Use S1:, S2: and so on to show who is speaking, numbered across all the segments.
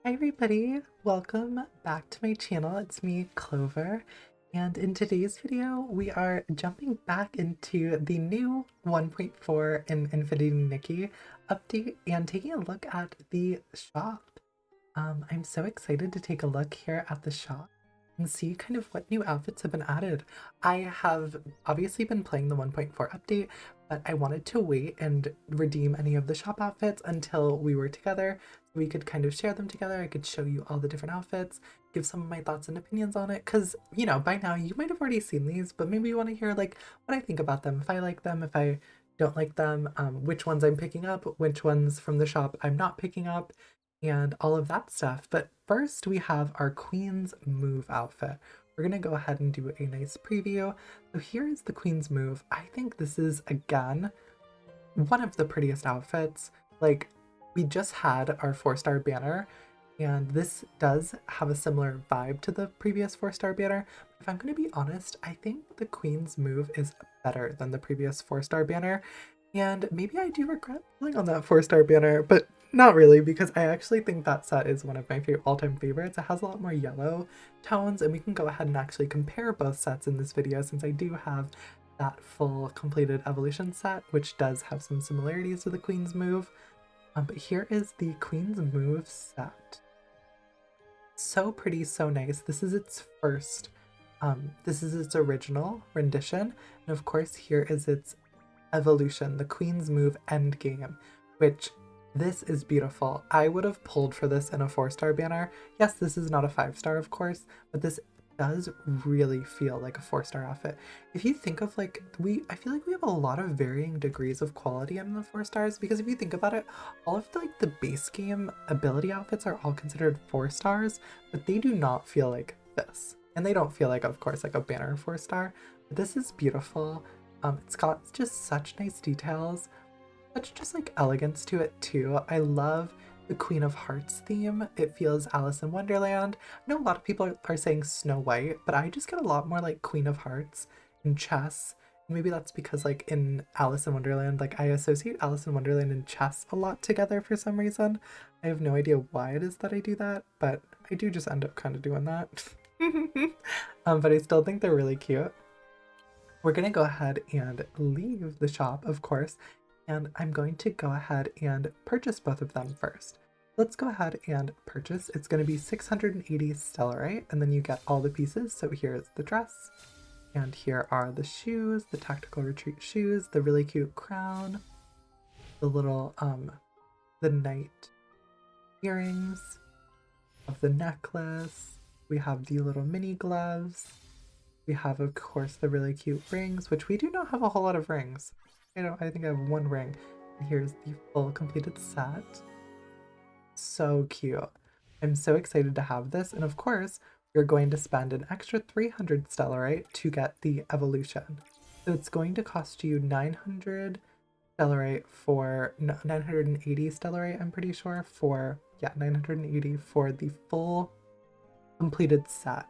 S1: Hi everybody, welcome back to my channel. It's me, Clover, and in today's video we are jumping back into the new 1.4 in Infinity Nikki update and taking a look at the shop. I'm so excited to take a look here at the shop and see kind of what new outfits have been added. I have obviously been playing the 1.4 update, but I wanted to wait and redeem any of the shop outfits until we were together so we could kind of share them together. I could show you all the different outfits, give some of my thoughts and opinions on it, because, you know, by now you might have already seen these, but maybe you want to hear like what I think about them, if I like them, if I don't like them, which ones I'm picking up, which ones from the shop I'm not picking up, and all of that stuff. But first we have our Queen's Move outfit. We're gonna go ahead and do a nice preview. So here is the Queen's Move. I think this is, again, one of the prettiest outfits. Like, we just had our 4-star banner, and this does have a similar vibe to the previous 4-star banner. If I'm going to be honest, I think the Queen's Move is better than the previous 4-star banner, and maybe I do regret pulling on that 4-star banner, but not really, because I actually think that set is one of my all-time favorites. It has a lot more yellow tones, and we can go ahead and actually compare both sets in this video since I do have that full completed evolution set, which does have some similarities to the Queen's Move. But here is the Queen's Move set. So pretty, so nice. This is its first, this is its original rendition. And of course, here is its evolution, the Queen's Move Endgame, which this is beautiful. I would have pulled for this in a 4-star banner. Yes, this is not a 5-star, of course, but this does really feel like a 4-star outfit. If you think of like, I feel like we have a lot of varying degrees of quality in the 4 stars, because if you think about it, all of the base game ability outfits are all considered 4 stars, but they do not feel like this. And they don't feel like, of course, like a banner 4-star, but this is beautiful. It's got just such nice details, such just like elegance to it too. I love the Queen of Hearts theme. It feels Alice in Wonderland. I know a lot of people are saying Snow White, but I just get a lot more like Queen of Hearts in chess. Maybe that's because like in Alice in Wonderland, like I associate Alice in Wonderland and chess a lot together for some reason. I have no idea why it is that I do that, but I do just end up kind of doing that. But I still think they're really cute. We're gonna go ahead and leave the shop, of course, and I'm going to go ahead and purchase both of them first. Let's go ahead and purchase. It's going to be 680 stellarite, and then you get all the pieces. So here's the dress, and here are the shoes, the tactical retreat shoes, the really cute crown, the little the knight earrings of the necklace. We have the little mini gloves. We have, of course, the really cute rings, which we do not have a whole lot of rings. I think I have one ring. And here's the full completed set. So cute. I'm so excited to have this. And of course, you're going to spend an extra 300 stellarite to get the evolution. So it's going to cost you 900 stellarite for 980 stellarite, I'm pretty sure, for, yeah, 980 for the full completed set,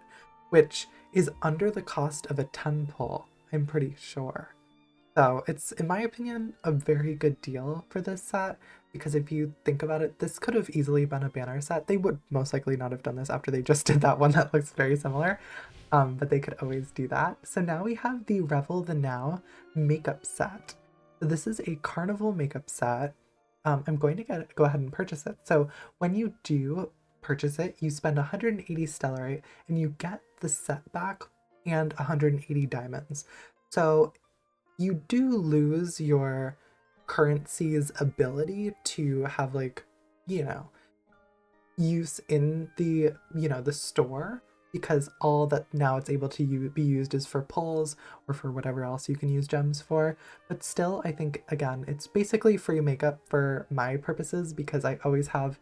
S1: which is under the cost of a 10 pull, I'm pretty sure. So it's, in my opinion, a very good deal for this set, because if you think about it, this could have easily been a banner set. They would most likely not have done this after they just did that one that looks very similar, but they could always do that. So now we have the Revel the Now makeup set. So this is a carnival makeup set. I'm going to go ahead and purchase it. So when you do purchase it, you spend 180 stellarite and you get the set back and 180 diamonds. So you do lose your currency's ability to have, like, you know, use in the, the store, because all that now it's able to be used is for pulls or for whatever else you can use gems for. But still, I think, again, it's basically free makeup for my purposes, because I always have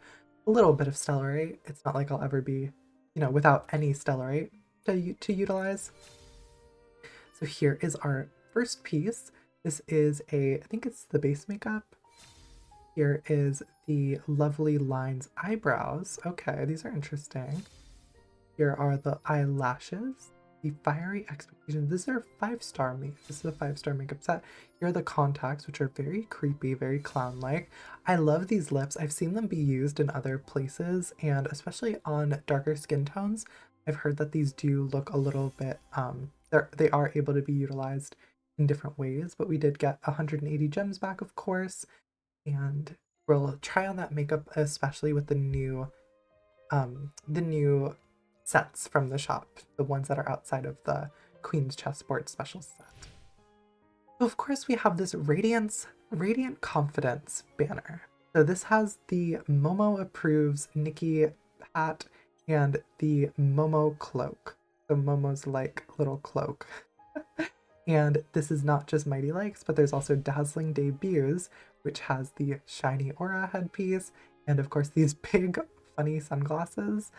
S1: a little bit of stellarite. It's not like I'll ever be, without any stellarite to utilize. So here is our first piece. This is I think it's the base makeup. Here is the Lovely Lines eyebrows. Okay, these are interesting. Here are the eyelashes. the Fiery Expectations. This is a 5-star makeup. This is a 5-star makeup set. Here are the contacts, which are very creepy, very clown-like. I love these lips. I've seen them be used in other places, and especially on darker skin tones. I've heard that these do look a little bit, they are able to be utilized in different ways, but we did get 180 gems back, of course, and we'll try on that makeup, especially with the new sets from the shop, the ones that are outside of the Queen's Chessboard special set. So of course, we have this Radiant Confidence banner. So this has the Momo Approves Nikki hat and the Momo cloak. So Momo's like little cloak. And this is not just Mighty Likes, but there's also Dazzling Debuts, which has the shiny aura headpiece, and of course these big funny sunglasses.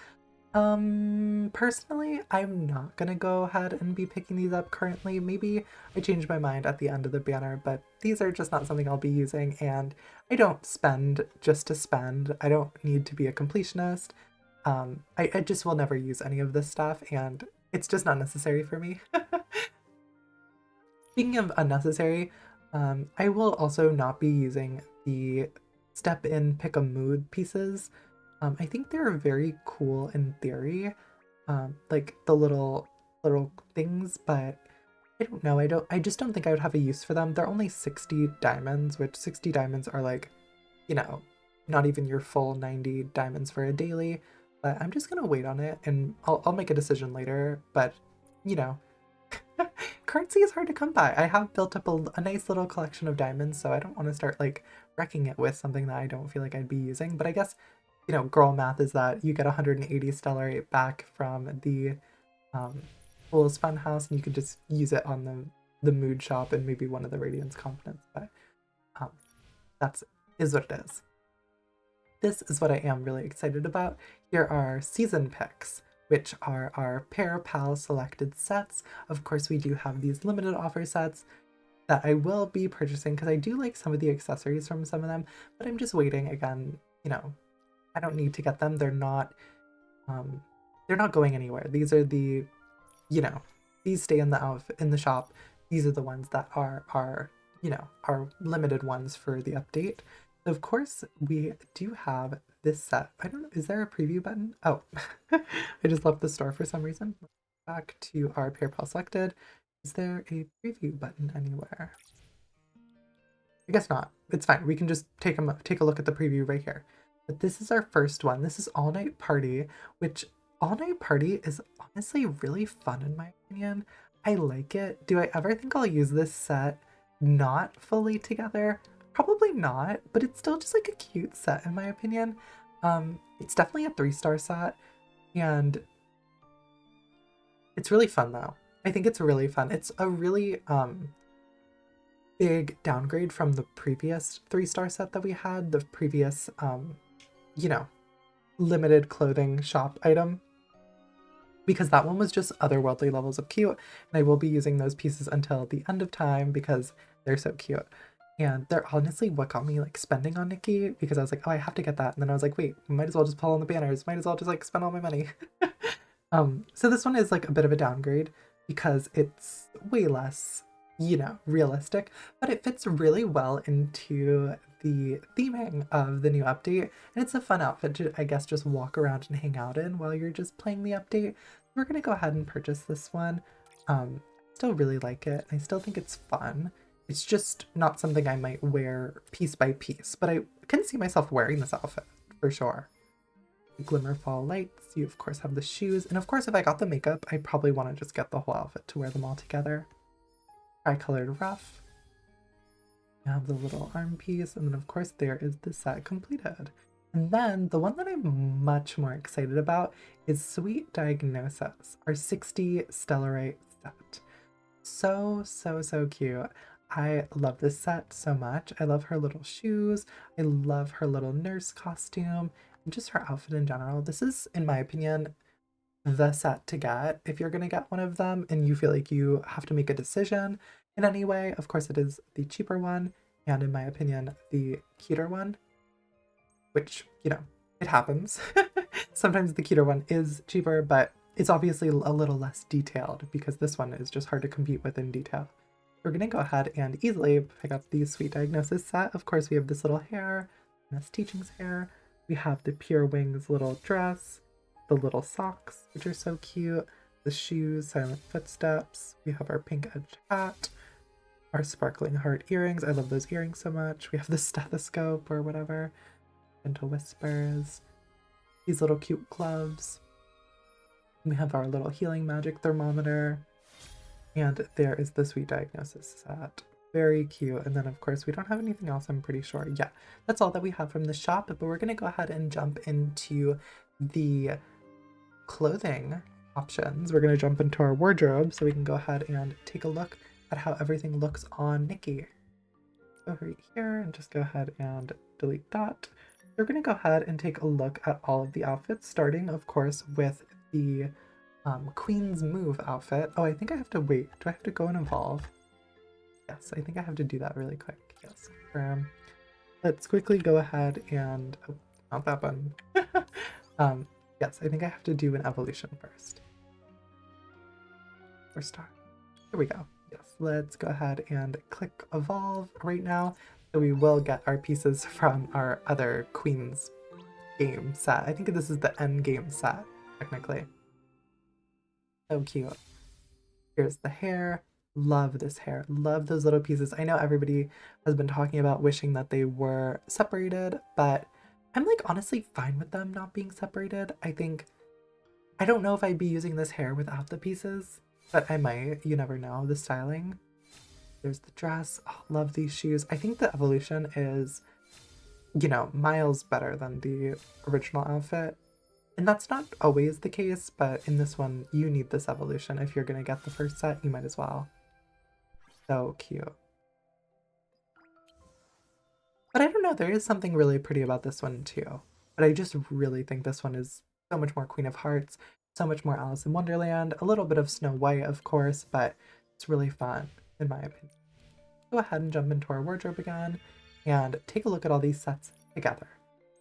S1: Personally, I'm not gonna go ahead and be picking these up currently. Maybe I change my mind at the end of the banner, but these are just not something I'll be using, and I don't spend just to spend. I don't need to be a completionist. I just will never use any of this stuff, and it's just not necessary for me. Speaking of unnecessary, I will also not be using the Step In Pick a Mood pieces. I think they're very cool in theory, like the little things, but I don't know. I just don't think I would have a use for them. They're only 60 diamonds, which 60 diamonds are like, you know, not even your full 90 diamonds for a daily. But I'm just gonna wait on it, and I'll make a decision later. But you know, currency is hard to come by. I have built up a nice little collection of diamonds, so I don't want to start like wrecking it with something that I don't feel like I'd be using. But I guess, you know, girl math is that you get 180 stellarite back from the Fool's Funhouse, and you could just use it on the mood shop and maybe one of the Radiance Confidence. But that's what it is. This is what I am really excited about. Here are season picks, which are our Pair Pal selected sets. Of course, we do have these limited offer sets that I will be purchasing because I do like some of the accessories from some of them, but I'm just waiting. Again, you know, I don't need to get them. They're not going anywhere. These are the, you know, these stay in the shop. These are the ones that are you know, are limited ones for the update. Of course, we do have this set. I don't know, is there a preview button? Oh, I just left the store for some reason. Back to our Pair Pal selected. Is there a preview button anywhere? I guess not. It's fine. We can just take a look at the preview right here. But this is our first one. This is All Night Party, which All Night Party is honestly really fun in my opinion. I like it. Do I ever think I'll use this set not fully together? Probably not, but it's still just like a cute set in my opinion. It's definitely a 3-star set, and it's really fun though. I think it's really fun. It's a really big downgrade from the previous 3-star set that we had, the previous you know, limited clothing shop item, because that one was just otherworldly levels of cute, and I will be using those pieces until the end of time because they're so cute. And they're honestly what got me like spending on Nikki, because I was like, oh, I have to get that. And then I was like, wait, might as well just pull on the banners. Might as well just like spend all my money. So this one is like a bit of a downgrade because it's way less, you know, realistic, but it fits really well into the theming of the new update. And it's a fun outfit to, I guess, just walk around and hang out in while you're just playing the update. We're going to go ahead and purchase this one. Still really like it. I still think it's fun. It's just not something I might wear piece by piece, but I can see myself wearing this outfit for sure. Glimmerfall lights, you of course have the shoes, and of course if I got the makeup, I probably want to just get the whole outfit to wear them all together. Tri-colored ruff. You have the little arm piece, and then of course there is the set completed. And then the one that I'm much more excited about is Sweet Diagnosis, our 60 Stellarite set. So cute. I love this set so much. I love her little shoes. I love her little nurse costume and just her outfit in general. This is, in my opinion, the set to get if you're going to get one of them and you feel like you have to make a decision in any way. Of course, it is the cheaper one and, in my opinion, the cuter one, which, you know, it happens. Sometimes the cuter one is cheaper, but it's obviously a little less detailed because this one is just hard to compete with in detail. We're going to go ahead and easily pick up the Sweet Diagnosis set. Of course, we have this little hair, Miss Teaching's hair. We have the Pure Wings little dress, the little socks, which are so cute, the shoes, Silent Footsteps. We have our pink edged hat, our sparkling heart earrings. I love those earrings so much. We have the stethoscope or whatever, Gentle Whispers, these little cute gloves. We have our little healing magic thermometer. And there is the Sweet Diagnosis set. Very cute. And then, of course, we don't have anything else, I'm pretty sure. Yeah, that's all that we have from the shop. But we're going to go ahead and jump into the clothing options. We're going to jump into our wardrobe so we can go ahead and take a look at how everything looks on Nikki. Go right here and just go ahead and delete that. We're going to go ahead and take a look at all of the outfits, starting, of course, with the Queen's Move outfit. Oh, I think I have to wait. Do I have to go and evolve? Yes, I think I have to do that really quick. Yes. Let's quickly go ahead and... Oh, not that button. Yes, I think I have to do an evolution first. Or start. Here we go. Yes, let's go ahead and click evolve right now. So we will get our pieces from our other Queen's game set. I think this is the end game set, technically. So cute. Here's the hair. Love this hair. Love those little pieces. I know everybody has been talking about wishing that they were separated, but I'm like honestly fine with them not being separated. I don't know if I'd be using this hair without the pieces, but I might. You never know. The styling. There's the dress. Oh, love these shoes. I think the evolution is, you know, miles better than the original outfit. And that's not always the case, but in this one, you need this evolution. If you're going to get the first set, you might as well. So cute. But I don't know, there is something really pretty about this one too. But I just really think this one is so much more Queen of Hearts, so much more Alice in Wonderland, a little bit of Snow White, of course, but it's really fun, in my opinion. Go ahead and jump into our wardrobe again and take a look at all these sets together.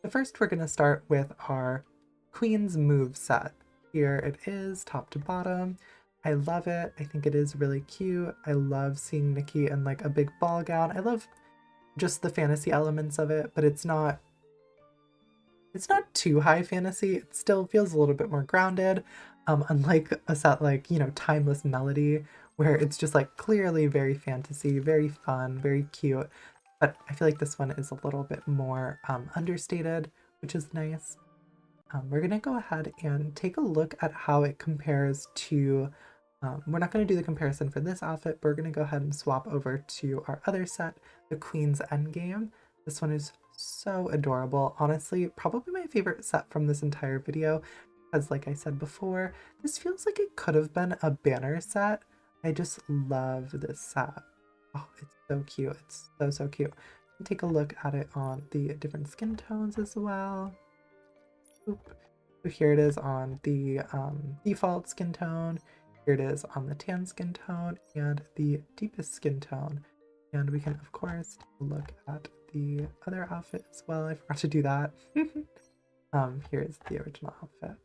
S1: So first, we're going to start with our Queen's Move set. Here it is, top to bottom. I love it. I think it is really cute. I love seeing Nikki in like a big ball gown. I love just the fantasy elements of it, but it's not too high fantasy. It still feels a little bit more grounded. Unlike a set like, you know, Timeless Melody, where it's just like clearly very fantasy, very fun, very cute. But I feel like this one is a little bit more understated, which is nice. We're going to go ahead and take a look at how it compares to, we're not going to do the comparison for this outfit, but we're going to go ahead and swap over to our other set, the Queen's Endgame. This one is so adorable. Honestly, probably my favorite set from this entire video, because like I said before, this feels like it could have been a banner set. I just love this set. Oh, it's so cute. It's so, so cute. Take a look at it on the different skin tones as well. So here it is on the default skin tone, here it is on the tan skin tone, and the deepest skin tone. And we can, of course, take a look at the other outfit as well. I forgot to do that. Here's the original outfit.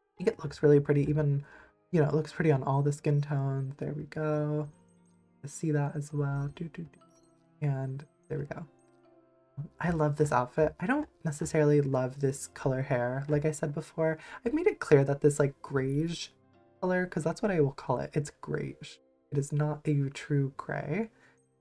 S1: I think it looks really pretty, even, you know, it looks pretty on all the skin tones. There we go. See that as well. And there we go. I love this outfit. I don't necessarily love this color hair. Like I said before, I've made it clear that this like grayish color, because that's what I will call it. It's grayish. It is not a true gray.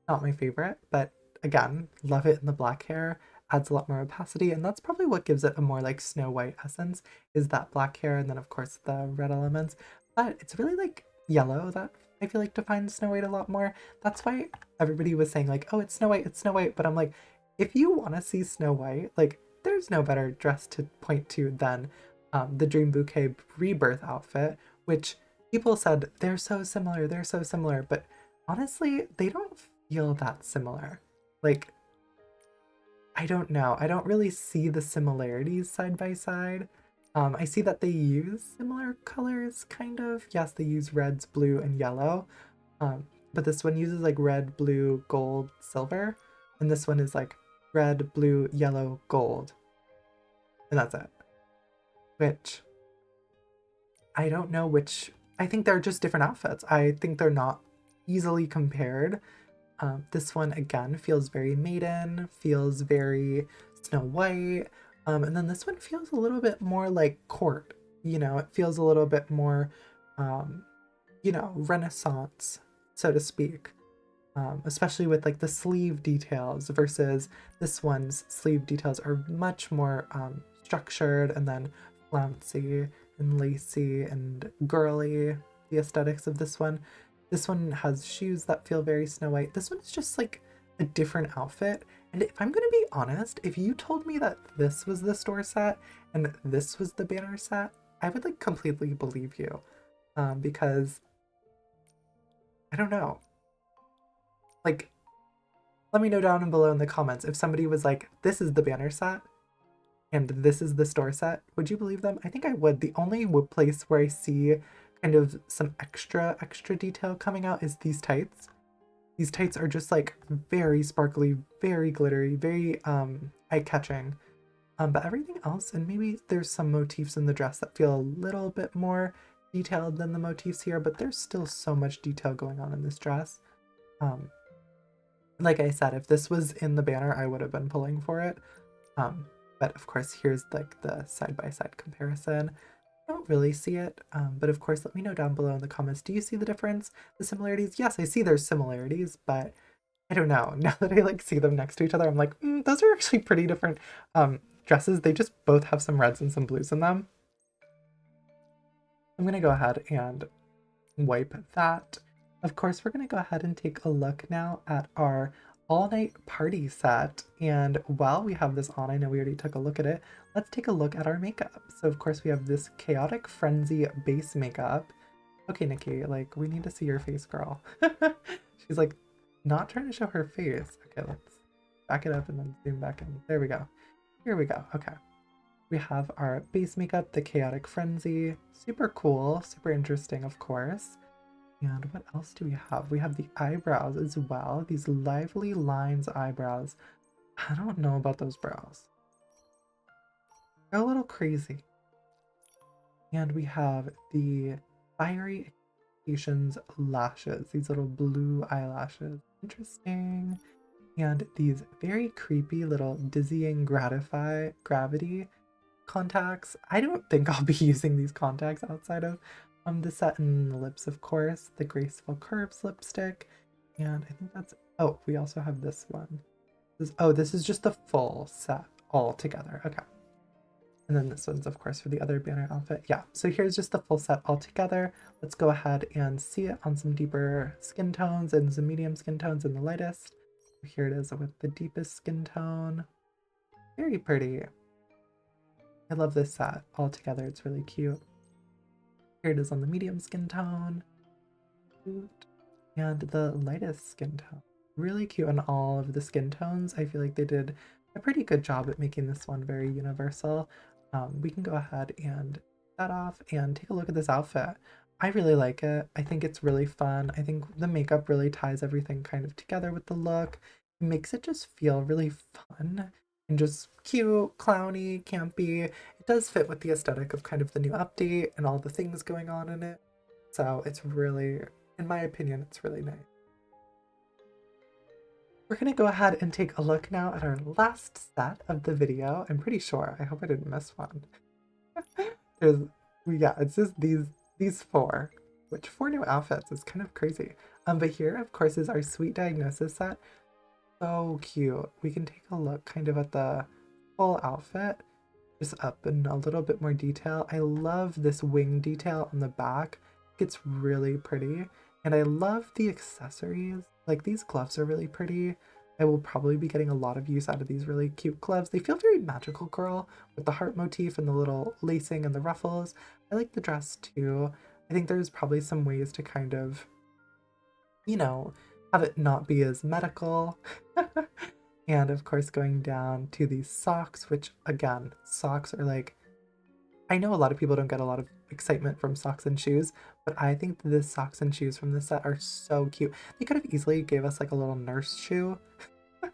S1: Not my favorite, but again, love it in the black hair. Adds a lot more opacity, and that's probably what gives it a more like Snow White essence, is that black hair and then of course the red elements. But it's really like yellow that I feel like defines Snow White a lot more. That's why everybody was saying like, oh, it's Snow White, but I'm like, if you want to see Snow White, like there's no better dress to point to than the Dream Bouquet Rebirth outfit, which people said they're so similar, but honestly, they don't feel that similar. Like, I don't know. I don't really see the similarities side by side. I see that they use similar colors, kind of. Yes, they use reds, blue, and yellow. But this one uses like red, blue, gold, silver. And this one is like red, blue, yellow, gold. And that's it. Which I don't know which, I think they're just different outfits. I think they're not easily compared. This one again feels very maiden, feels very Snow White. And then this one feels a little bit more like court, it feels a little bit more, um, Renaissance, so to speak. Especially with like the sleeve details versus this one's sleeve details are much more structured and then flouncy and lacy and girly, the aesthetics of this one. This one has shoes that feel very Snow White. This one is just like a different outfit. And if I'm going to be honest, if you told me that this was the store set and this was the banner set, I would like completely believe you. Because I don't know. Like, let me know down below in the comments if somebody was like, this is the banner set and this is the store set. Would you believe them? I think I would. The only place where I see kind of some extra detail coming out is these tights. These tights are just like very sparkly, very glittery, very eye-catching. But everything else, and maybe there's some motifs in the dress that feel a little bit more detailed than the motifs here, but there's still so much detail going on in this dress. Like I said, if this was in the banner, I would have been pulling for it. But of course, here's like the side-by-side comparison. I don't really see it, but of course, let me know down below in the comments. Do you see the difference, the similarities? Yes, I see there's similarities, but I don't know. Now that I like see them next to each other, I'm like, those are actually pretty different dresses. They just both have some reds and some blues in them. I'm gonna go ahead and wipe that. Of course, we're going to go ahead and take a look now at our all-night party set. And while we have this on, I know we already took a look at it, let's take a look at our makeup. So of course we have this Chaotic Frenzy base makeup. Okay, Nikki, like we need to see your face, girl. She's like not trying to show her face. Okay, let's back it up and then zoom back in. There we go. Here we go. Okay. We have our base makeup, the Chaotic Frenzy. Super cool, super interesting, of course. And what else do we have? We have the eyebrows as well. These lively lines eyebrows. I don't know about those brows. They're a little crazy. And we have the fiery expectations lashes. These little blue eyelashes. Interesting. And these very creepy little dizzying gravity contacts. I don't think I'll be using these contacts outside of the set, and lips, of course, the Graceful Curves lipstick, and I think that's, oh, we also have this one. This is just the full set all together. Okay. And then this one's, of course, for the other banner outfit. Yeah, so here's just the full set all together. Let's go ahead and see it on some deeper skin tones and some medium skin tones and the lightest. Here it is with the deepest skin tone. Very pretty. I love this set all together. It's really cute. Here it is on the medium skin tone. And the lightest skin tone. Really cute on all of the skin tones. I feel like they did a pretty good job at making this one very universal. We can go ahead and take that off and take a look at this outfit. I really like it. I think it's really fun. I think the makeup really ties everything kind of together with the look. It makes it just feel really fun and just cute, clowny, campy. It does fit with the aesthetic of kind of the new update and all the things going on in it. So it's really, in my opinion, it's really nice. We're gonna go ahead and take a look now at our last set of the video. I'm pretty sure. I hope I didn't miss one. It's just these four, which 4 new outfits is kind of crazy. But here, of course, is our Sweet Diagnosis set. So cute. We can take a look kind of at the full outfit, just up in a little bit more detail. I love this wing detail on the back. It's really pretty. And I love the accessories. Like these gloves are really pretty. I will probably be getting a lot of use out of these really cute gloves. They feel very magical girl with the heart motif and the little lacing and the ruffles. I like the dress too. I think there's probably some ways to kind of, have it not be as medical. And of course going down to these socks, which again, socks are like, I know a lot of people don't get a lot of excitement from socks and shoes, but I think the socks and shoes from this set are so cute. They could have easily gave us like a little nurse shoe.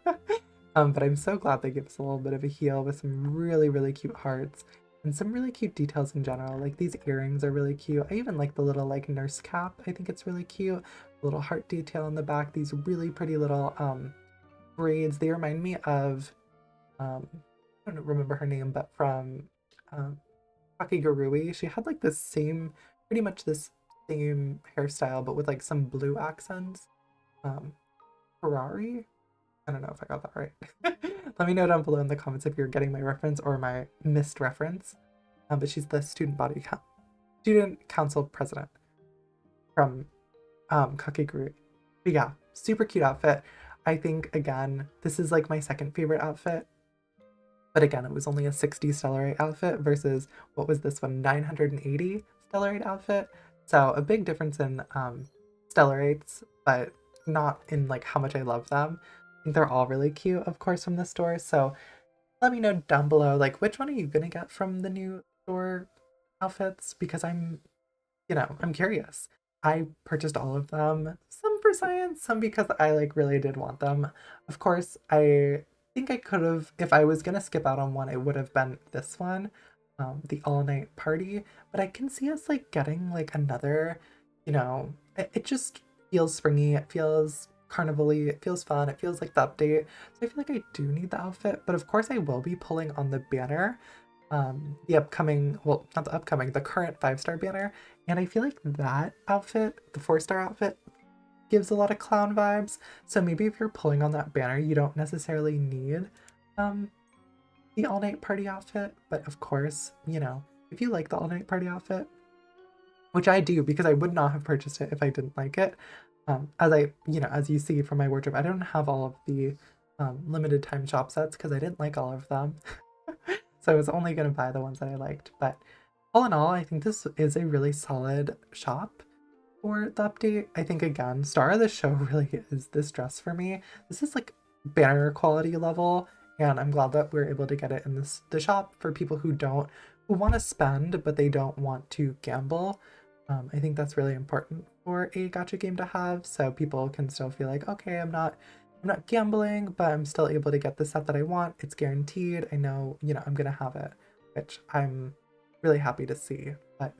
S1: But I'm so glad they gave us a little bit of a heel with some really, really cute hearts. And some really cute details in general. Like these earrings are really cute. I even like the little like nurse cap. I think it's really cute. A little heart detail on the back. These really pretty little braids. They remind me of I don't remember her name, but from um Kakigurui. She had like this same, pretty much this same hairstyle, but with like some blue accents. Um, Ferrari? I don't know if I got that right. Let me know down below in the comments if you're getting my reference or my missed reference. But she's the student council president from Kakigurui. But yeah, super cute outfit. I think again, this is like my second favorite outfit. But again, it was only a 60 Stellarite outfit versus what was this one, 980 Stellarite outfit. So a big difference in Stellarites, but not in like how much I love them. I think they're all really cute, of course, from the store. So let me know down below, like which one are you gonna get from the new store outfits? Because I'm curious. I purchased all of them, some for science, some because I like really did want them. Of course, I think I could have, if I was gonna skip out on one, it would have been this one, the all night party. But I can see us like getting like another, it just feels springy, it feels carnival-y, it feels fun, it feels like the update. So I feel like I do need the outfit, but of course I will be pulling on the banner, the upcoming, well, not the upcoming, the current 5-star banner. And I feel like that outfit, the 4-star outfit, gives a lot of clown vibes. So maybe if you're pulling on that banner, you don't necessarily need the all-night party outfit. But of course, if you like the all-night party outfit, which I do because I would not have purchased it if I didn't like it. As you see from my wardrobe, I don't have all of the limited time shop sets because I didn't like all of them. So I was only going to buy the ones that I liked. But all in all, I think this is a really solid shop for the update. I think, again, star of the show really is this dress for me. This is like banner quality level, and I'm glad that we're able to get it in the shop for people who want to spend, but they don't want to gamble. I think that's really important for a gacha game to have, so people can still feel like, okay, I'm not gambling, but I'm still able to get the set that I want. It's guaranteed. I know, I'm gonna have it, which I'm really happy to see. But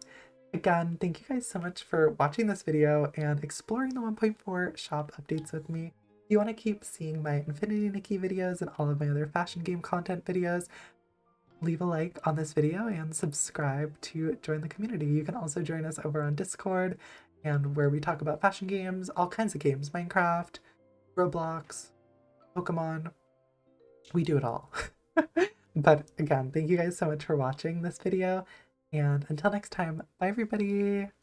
S1: again, thank you guys so much for watching this video and exploring the 1.4 shop updates with me. If you want to keep seeing my Infinity Nikki videos and all of my other fashion game content videos, leave a like on this video and subscribe to join the community. You can also join us over on Discord, and where we talk about fashion games, all kinds of games, Minecraft, Roblox, Pokemon, we do it all. But again, thank you guys so much for watching this video, and until next time, bye everybody!